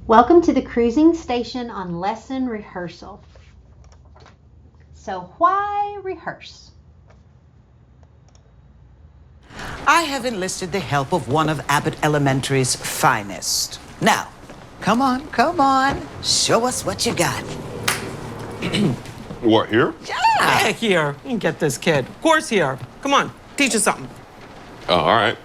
Welcome to the cruising station on lesson rehearsal. So why rehearse? I have enlisted the help of one of Abbott Elementary's finest. Now, come on. Show us what you got. What, here? Yeah, here. You can get this kid. Of course, here. Come on, teach us something. Oh, all right.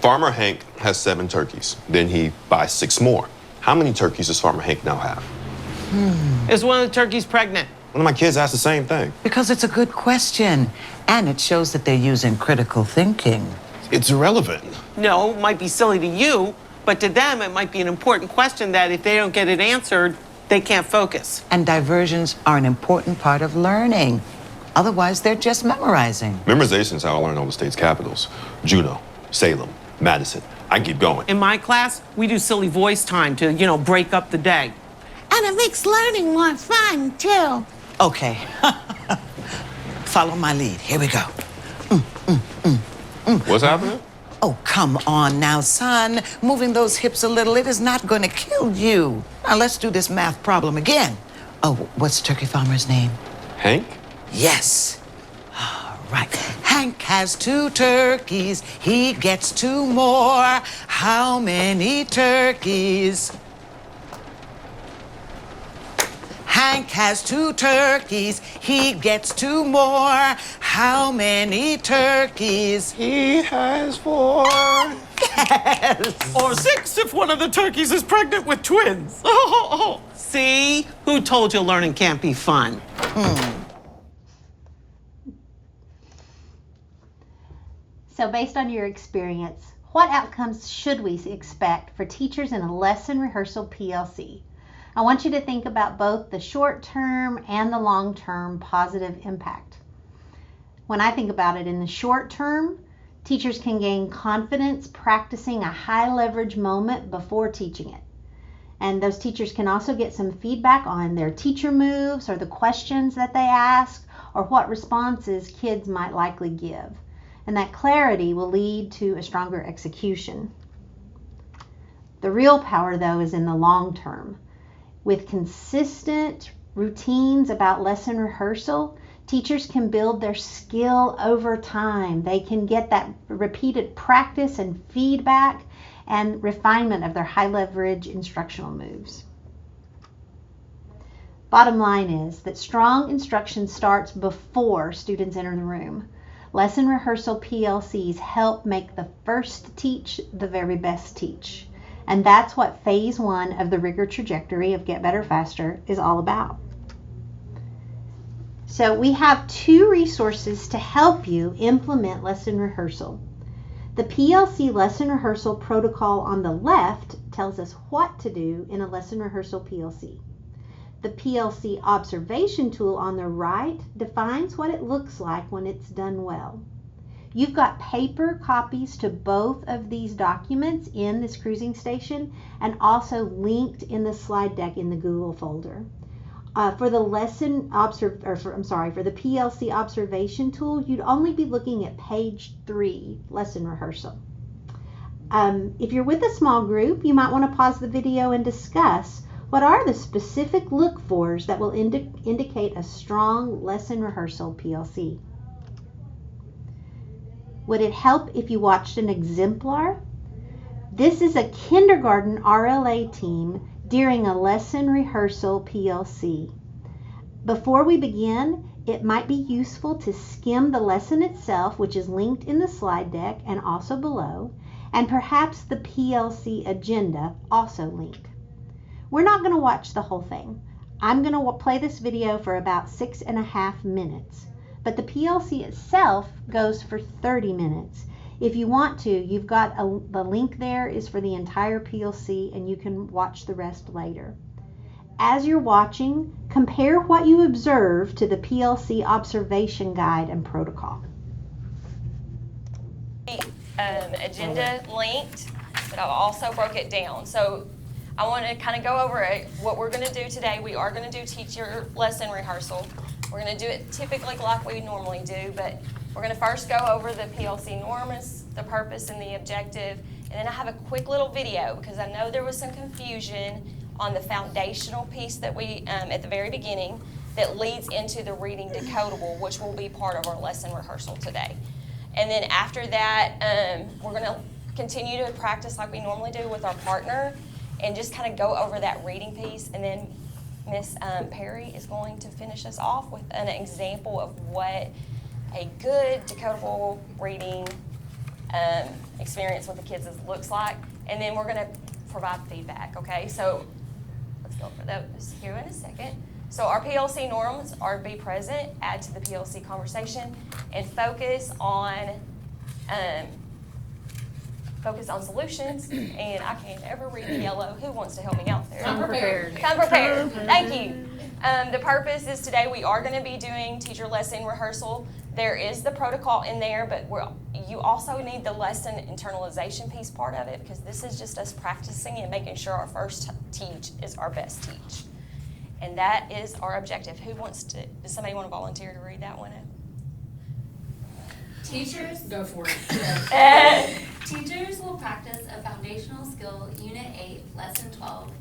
Farmer Hank has 7 turkeys. Then he buys 6 more. How many turkeys does Farmer Hank now have? Is one of the turkeys pregnant? One of my kids asked the same thing. Because it's a good question, and it shows that they're using critical thinking. It's irrelevant. No, it might be silly to you, but to them it might be an important question that if they don't get it answered, they can't focus. And diversions are an important part of learning. Otherwise, they're just memorizing. Memorization is how I learn all the state's capitals. Juneau, Salem, Madison. I can keep going. In my class, we do silly voice time to, break up the day. And it makes learning more fun, too. Okay. Follow my lead. Here we go. What's happening? Oh, come on now, son. Moving those hips a little, it is not going to kill you. Now, let's do this math problem again. Oh, what's the turkey farmer's name? Hank? Yes. All right. Hank has 2 turkeys. He gets 2 more. How many turkeys? Hank has 2 turkeys. He gets 2 more. How many turkeys? He has 4. Yes. Or 6 if one of the turkeys is pregnant with twins. See? Who told you learning can't be fun? So based on your experience, what outcomes should we expect for teachers in a lesson rehearsal PLC? I want you to think about both the short-term and the long-term positive impact. When I think about it in the short term, teachers can gain confidence practicing a high-leverage moment before teaching it. And those teachers can also get some feedback on their teacher moves or the questions that they ask or what responses kids might likely give. And that clarity will lead to a stronger execution. The real power, though, is in the long term. With consistent routines about lesson rehearsal, teachers can build their skill over time. They can get that repeated practice and feedback and refinement of their high leverage instructional moves. Bottom line is that strong instruction starts before students enter the room. Lesson rehearsal PLCs help make the first teach the very best teach. And that's what phase 1 of the rigor trajectory of Get Better Faster is all about. So we have 2 resources to help you implement lesson rehearsal. The PLC lesson rehearsal protocol on the left tells us what to do in a lesson rehearsal PLC. The PLC observation tool on the right defines what it looks like when it's done well. You've got paper copies to both of these documents in this cruising station and also linked in the slide deck in the Google folder. For the for the PLC observation tool, you'd only be looking at page 3, lesson rehearsal. If you're with a small group, you might want to pause the video and discuss what are the specific look-fors that will indicate a strong lesson rehearsal PLC. Would it help if you watched an exemplar? This is a kindergarten RLA team during a lesson rehearsal PLC. Before we begin, it might be useful to skim the lesson itself, which is linked in the slide deck and also below, and perhaps the PLC agenda, also linked. We're not going to watch the whole thing. I'm going to play this video for about 6.5 minutes. But the PLC itself goes for 30 minutes. If you want to, you've got the link there is for the entire PLC and you can watch the rest later. As you're watching, compare what you observe to the PLC observation guide and protocol. Agenda linked, but I've also broke it down. So I want to kind of go over it. What we're going to do today, we are going to do teacher lesson rehearsal. We're going to do it typically like we normally do, but we're going to first go over the PLC norms, the purpose and the objective, And then I have a quick little video because I know there was some confusion on the foundational piece that we, at the very beginning, that leads into the reading decodable, which will be part of our lesson rehearsal today. And then after that, we're gonna continue to practice like we normally do with our partner and just kind of go over that reading piece. And then Miss Perry is going to finish us off with an example of what a good decodable reading experience with the kids looks like. And then we're gonna provide feedback, okay? So let's go for those here in a second. So our PLC norms are be present, add to the PLC conversation, and focus on solutions. And I can't ever read the yellow. Who wants to help me out there? Come prepared. Come prepared. Thank you. The purpose is today we are going to be doing teacher lesson rehearsal. There is the protocol in there, but you also need the lesson internalization piece part of it because this is just us practicing and making sure our first teach is our best teach. And that is our objective. Does somebody want to volunteer to read that one out? Teachers, go for it. Teachers will practice a foundational skill, Unit 8, Lesson 12,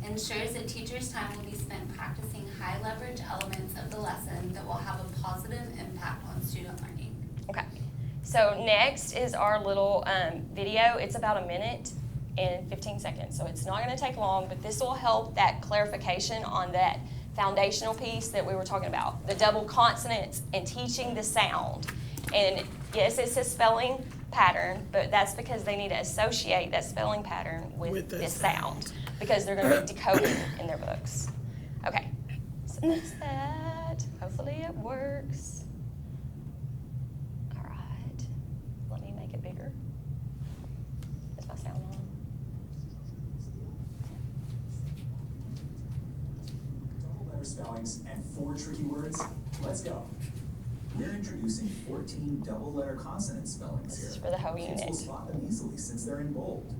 ensures that teachers' time will be spent practicing high leverage elements of the lesson that will have a positive impact on student learning. Okay. So next is our little video. It's about a minute and 15 seconds. So it's not going to take long, but this will help that clarification on that foundational piece that we were talking about, the double consonants and teaching the sound. And yes, it's a spelling pattern, but that's because they need to associate that spelling pattern with this sound because they're going to be decoding in their books. Okay, so that's that. Hopefully it works. All right, let me make it bigger. Is my sound on? Double letter spellings and 4 tricky words. Let's go. We're introducing 14 double-letter consonant spellings here. This is for the whole Kids unit. will spot them easily since they're in bold.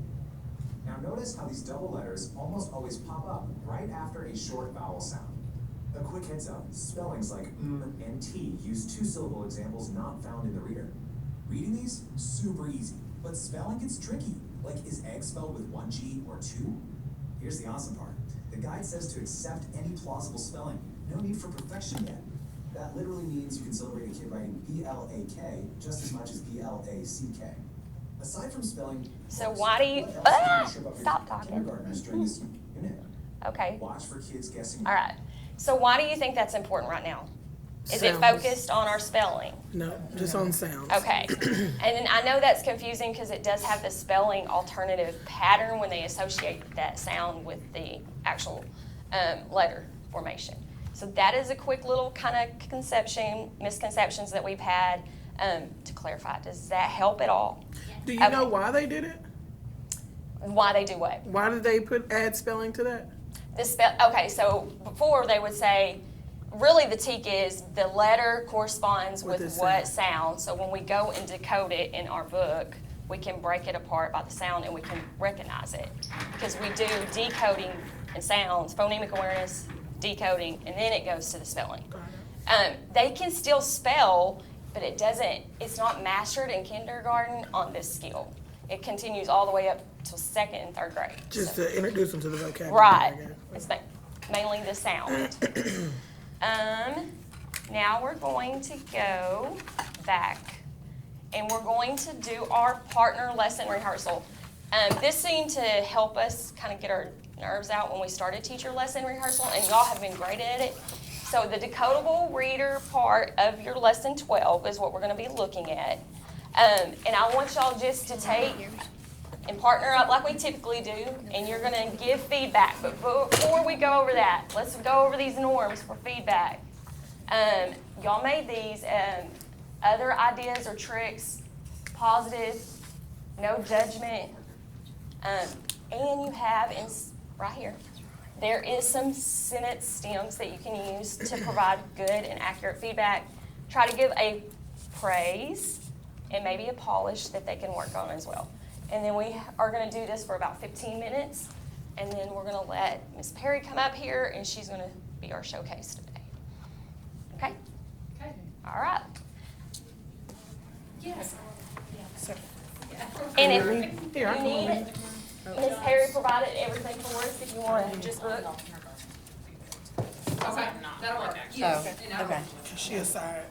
Now notice how these double letters almost always pop up right after a short vowel sound. A quick heads up, spellings like and t use 2-syllable examples not found in the reader. Reading these, super easy, but spelling gets tricky. Like, is egg spelled with 1 G or 2? Here's the awesome part. The guide says to accept any plausible spelling. No need for perfection yet. That literally means you can celebrate a kid writing B-L-A-K just as much as B-L-A-C-K. Aside from spelling, So why do you, stop talking. kindergartners during this unit. Okay, Watch for kids guessing. all right. So why do you think that's important right now? Is it Sounds. focused on our spelling? No, just on sounds. Okay. And then I know that's confusing because it does have the spelling alternative pattern when they associate that sound with the actual letter formation. So that is a quick little kind of misconceptions that we've had to clarify. Does that help at all? Do you know why they did it? Why they do what? Why did they add spelling to that? Okay, so before they would say, really the teak is the letter corresponds with what sound. So when we go and decode it in our book, we can break it apart by the sound and we can recognize it. Because we do decoding and sounds, phonemic awareness, decoding, and then it goes to the spelling. They can still spell, but it's not mastered in kindergarten on this skill. It continues all the way up to 2nd and 3rd grade. Just to introduce them to the vocabulary. Right. It's mainly the sound. Now we're going to go back and we're going to do our partner lesson rehearsal. This seemed to help us kind of get our nerves out when we started teacher lesson rehearsal, and y'all have been great at it. So the decodable reader part of your lesson 12 is what we're going to be looking at. And I want y'all just to take and partner up like we typically do, and you're going to give feedback. But before we go over that, let's go over these norms for feedback. Y'all made these other ideas or tricks, positive, no judgment, and you have right here. There is some sentence stems that you can use to provide good and accurate feedback. Try to give a praise and maybe a polish that they can work on as well. And then we are going to do this for about 15 minutes, and then we're going to let Miss Perry come up here, and she's going to be our showcase today. Okay? Okay. All right. Yes. So, And if you need it, Miss Perry provided everything for us if you want to just look. Okay, that'll work actually. Oh, okay. She aside.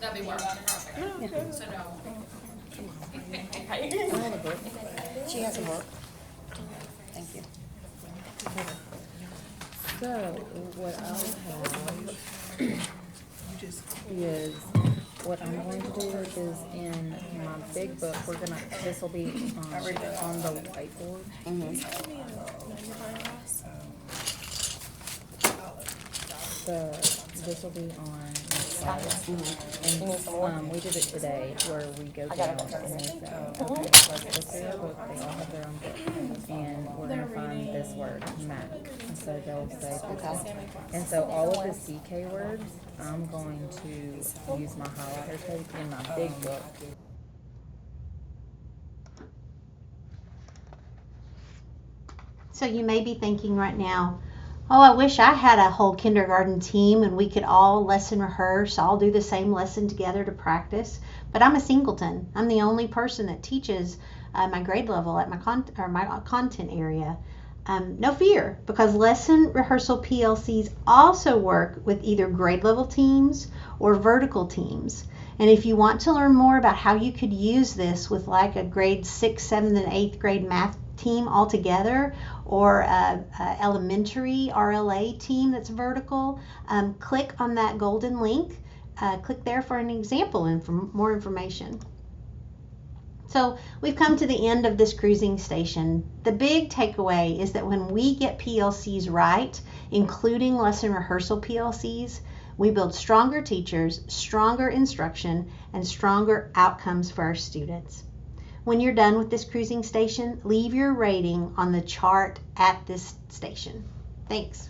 That'd be work. Perfect. So no. She has a book. Thank you. So, what I'll have is, what I'm going to do is in my big book, this will be on the whiteboard. This will be on the side. And we did it today where we go down and they say, okay, let's look through their book, they all have their own book. And we're gonna find this word, Mac. And so they'll say, okay. And so all of the CK words, I'm going to use my highlighter tape in my big book. So you may be thinking right now, oh, I wish I had a whole kindergarten team and we could all lesson rehearse, all do the same lesson together to practice. But I'm a singleton. I'm the only person that teaches my grade level at my content area. No fear, because lesson rehearsal PLCs also work with either grade level teams or vertical teams. And if you want to learn more about how you could use this with like a grade 6th, 7th, and 8th grade math team all together, or a elementary RLA team that's vertical, click on that golden link. Click there for an example and for more information. So we've come to the end of this cruising station. The big takeaway is that when we get PLCs right, including lesson rehearsal PLCs, we build stronger teachers, stronger instruction, and stronger outcomes for our students. When you're done with this cruising station, leave your rating on the chart at this station. Thanks.